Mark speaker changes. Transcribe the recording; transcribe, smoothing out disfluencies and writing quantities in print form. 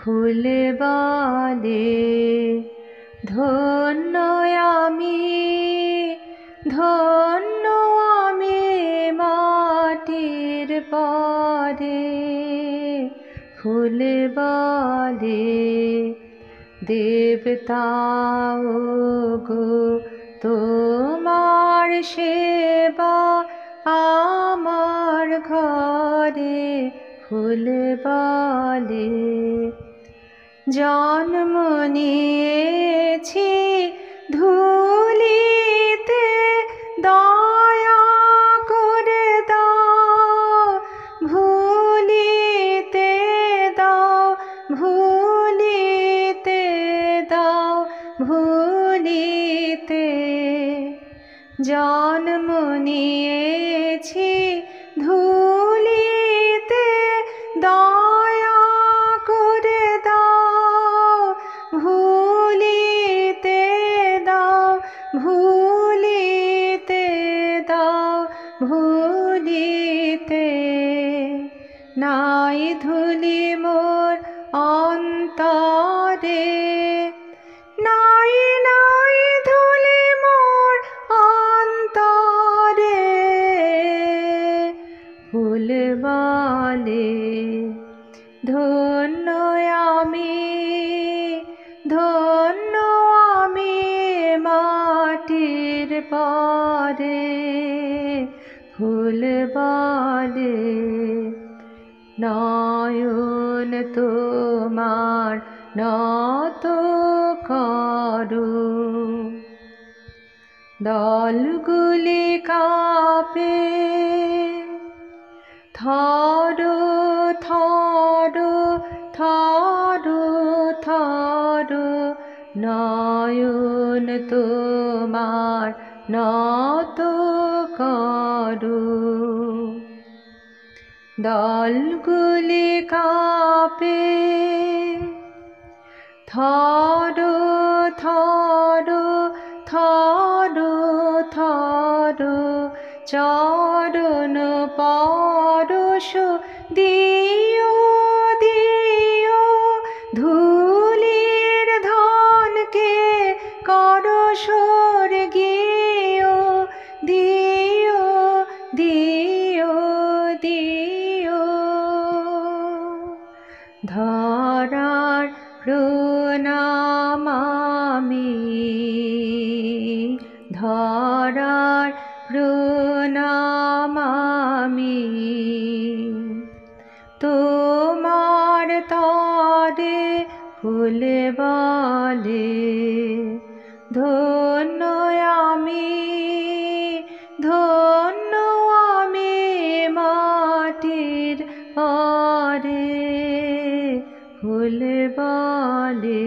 Speaker 1: ফুল বলে ধন্য আমি, ধন্য আমি মাটির পরে। ফুল বলে দেবতাও গো তোমার সেবা আমার ঘরে। ফুল বলে জন্ম নিয়েছি ধুলিতে, দয়া করে দাও ভুলিতে দাও, ভুলিতে দাও ভুলিতে। জন্ম নিয়েছি ধুলিতে, দয়া করে দাও ভুলিতে দাও, ভুলিতে দাও ভুলিতে। নাই ধুলি মোর অন্তরে, নাই নাই ধুলি মোর অন্তরে। ফুল বলে ধন্য আমি, ধন্য আমি মাটির পরে। ফুল বলে নয়ন তোমার নত করো, দলগুলি কাঁপে থরো থরো থরো থরো। নয়ন তোমার নত করো, দলগুলি কাঁপে থরো থরো থরো থরো। চরণ পরশ দিও দিও, ধুলির ধনকে করো স্বর্গীয়। দিও দিও দিও। ধরার প্রণাম আমি, ধরার প্রণাম আমি। তোমার তরে ফুল বলে ধন্য আমি, ধন্য আমি মাটির পরে। ফুল বলে